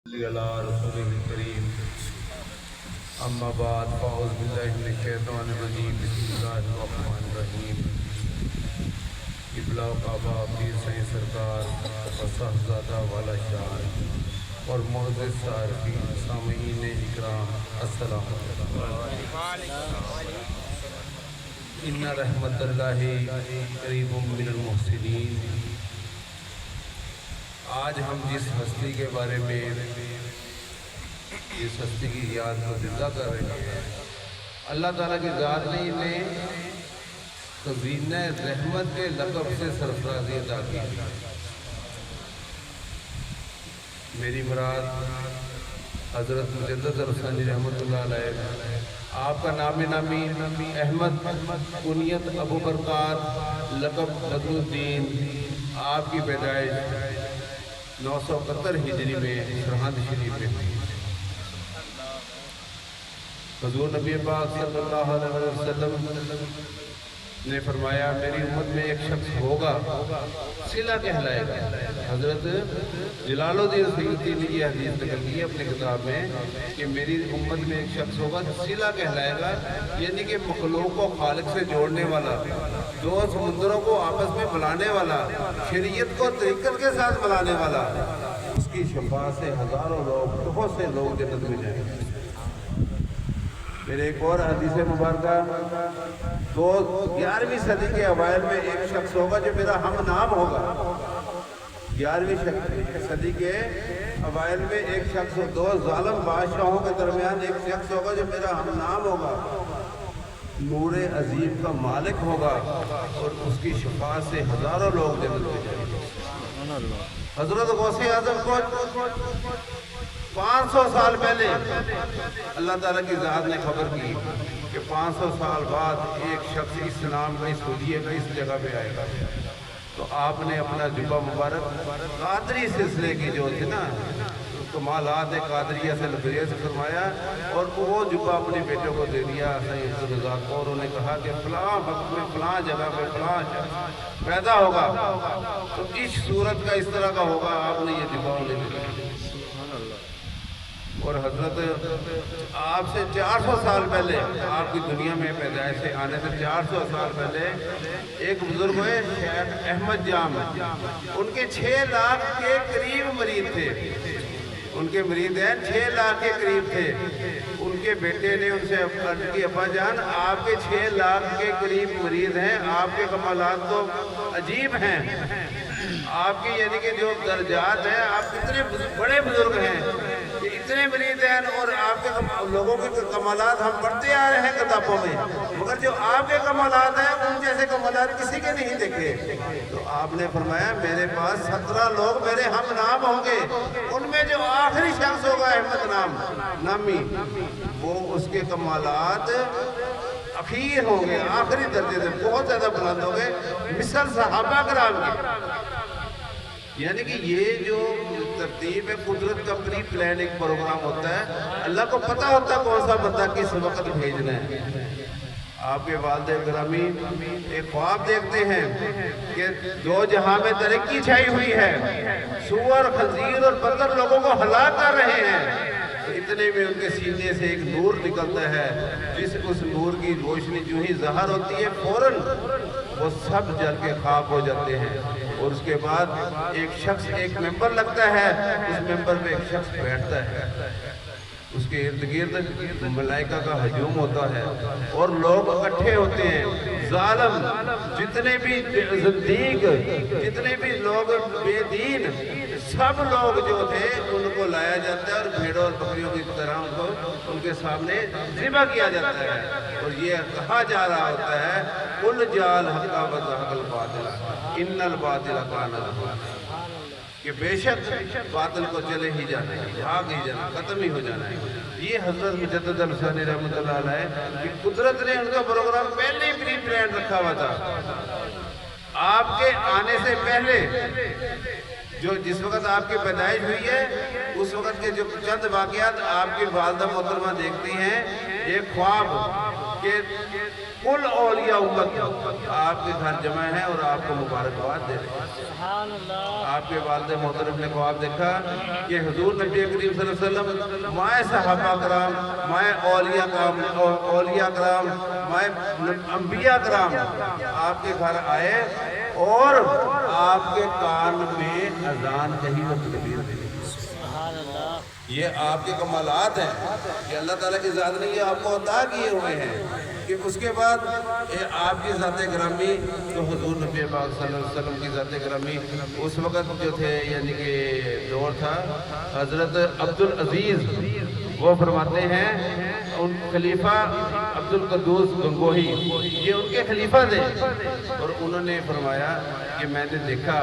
अला रसूलिल करीम अम्मा बाद फ़ाऊज़ बिल्लाहि मिनश शैतानिर रजीम बिस्मिल्लाहिर रहमानिर रहीम। क़िबला काबा पीर सईं सरकार व साहबज़ादा वाला शान और मुअज़्ज़ज़ सारिफ़ीन सामीईन इकराम अस्सलामु अलैकुम। इन्ना रहमतल्लाहि क़रीबुम मिनल मुहसिनीन। आज हम जिस हस्ती के बारे में इस हस्ती की याद को ज़िंदा कर रहे हैं, अल्लाह ताला की ज़ात ने इन्हें ख़ज़ीना रहमत के लक़ब से सरफराज़ी अता की। मेरी मुराद हज़रत मुजद्दिद रसानी रहमतुल्लाह अलैह, आपका नाम नामी अहमद, कुनियत अबू बरकार, लक़ब बदरुद्दीन, आपकी पैदाइश 971 हिजरी में सरहद शरीफ में हुई। हुज़ूर नबी पाक सल्लल्लाहु अलैहि वसल्लम ने फरमाया, मेरी उम्मत में एक शख्स होगा, सिला कहलाएगा। हज़रत जलालुद्दीन सयूती ने यह हदीस नकल की अपनी किताब में कि मेरी उम्मत में एक शख्स होगा सिला कहलाएगा, यानी कि मखलूक को खालिक से जोड़ने वाला, दो समुंदरों को आपस में मिलाने वाला, शरीयत को तरीक़त के साथ मिलाने वाला। उसकी शफाअत से हज़ारों लोग, बहुत से लोग जन्नत में जाएंगे। फिर एक और हदीस मुबारक, तो 11वीं सदी के अवाइल में एक शख्स होगा जो मेरा हम नाम होगा। 11वीं सदी के अवाइल में एक शख्स, दो जालिम बादशाहों के दरमियान एक शख्स होगा जो मेरा हम नाम होगा, नूरे अजीम का मालिक होगा और उसकी शफाअत से हज़ारों लोग जन्नत में जाएंगे। हज़रत गौसे आज़म को 500 साल पहले अल्लाह ताला की ज़ात ने खबर की कि 500 साल बाद एक शख्स इस नाम का, इस हुलिये का इस जगह पे आएगा। तो आपने अपना जुब्बा मुबारक कादरी सिलसिले की जो थी ना, कमालात कादरिया से लबरिया से फरमाया और वो जुब्बा अपने बेटों को दे दिया सईद और उन्हें कहा कि फलां वक्त में फलां जगह पे फलां शख्स पैदा होगा, तो इस सूरत का, इस तरह का होगा। आपने ये जुब्बा उन्हें दिया। और हजरत आपसे 400 साल पहले, आपकी दुनिया में पैदाइश से आने से 400 साल पहले एक बुजुर्ग हुए शेख अहमद जाम, उनके 6 लाख के करीब मरीद थे। उनके मरीद हैं 6 लाख के करीब थे। उनके बेटे ने उनसे अर्ज की, अब्बा जान आपके 6 लाख के करीब मरीद हैं, आपके कमालात तो अजीब हैं, आपके यानी कि जो दर्जात हैं, आप कितने बड़े बुजुर्ग हैं, इतने मरीद हैं और आपके लोगों के कमालात हम पढ़ते आ रहे हैं किताबों में, मगर जो आपके कमालात हैं उन जैसे कमालात किसी के नहीं देखे। तो आपने फरमाया, मेरे पास 17 लोग मेरे हम नाम होंगे, उनमें जो आखिरी शख्स होगा अहमद नामी, वो उसके कमालात अखीर होंगे, आखिरी दर्जे से बहुत ज़्यादा बुलंद होंगे, मिसल सहाबा कराम के। यानी कि ये जो तरतीब है, कुदरत का प्री प्लान एक प्रोग्राम होता है। अल्लाह को पता होता है कौन सा बंदा किस वक्त भेजना है। आपके वालिद गिरामी एक ख्वाब देखते हैं कि 2 जहां में तरक्की छाई हुई है, सूअर, खंजीर और बंदर लोगों को हलाक कर रहे हैं। तो इतने में उनके सीने से एक नूर निकलता है, उस नूर की रोशनी जो ही ज़हर होती है, फौरन वो सब जल के खाक हो जाते हैं। और उसके बाद एक शख्स, एक मेंबर लगता है, उस मेंबर पे एक शख्स बैठता है, उसके इर्द गिर्द मलाइका का हजूम होता है और लोग इकट्ठे होते हैं। जालिम जितने भी ज़िंदीक, जितने भी लोग बेदीन, सब लोग जो थे उनको लाया जाता है और भेड़ों और बकरियों की तरह उनको उनके सामने ज़िबा किया जाता है। और ये कहा जा रहा होता है, कुल जाल हक़ा व ज़हक़ल बातिल इन्नल बातिल काना ज़हूक़ा, कि बेशक बातिल को चले ही जाना है, भाग ही जाना, ख़त्म ही हो जाना है। ये हज़रत मुजद्दिद रसानी रहमतुल्लाह अलैह की कुदरत ने उनका प्रोग्राम पहले ही प्री प्लान रखा हुआ था। आपके आने से पहले जो जिस वक्त आपकी पैदाइश हुई है, उस वक्त के जो चंद वाक़यात आपकी वालिदा मोहतरमा देखती हैं, एक ख्वाब के कुल औलिया उम्मत आपके घर जमा है और आपको मुबारकबाद दे रहे हैं। आपके वालिद मोहतरम ने ख्वाब देखा कि हुजूर नबी करीम सल्लल्लाहु अलैहि वसल्लम माए सहाबा कराम, माए औलिया कराम, माए अंबिया कराम आपके घर आए और आपके कान में अजान कही और तकबीर दी। ये आपके कमालात हैं कि अल्लाह ताला की ज़ात ने ये आपको अता किए हुए हैं कि उसके बाद आपकी ज़ात ग्रामी तो हुजूर नबी पाक सल्लल्लाहु अलैहि वसल्लम की ज़ात ग्रामी उस वक़्त जो थे, यानी कि दौर था हज़रत अब्दुल अजीज़, वो फरमाते हैं उन खलीफा अब्दुल कद्दूस गंगोही, ये उनके खलीफा थे और उन्होंने फरमाया कि मैंने देखा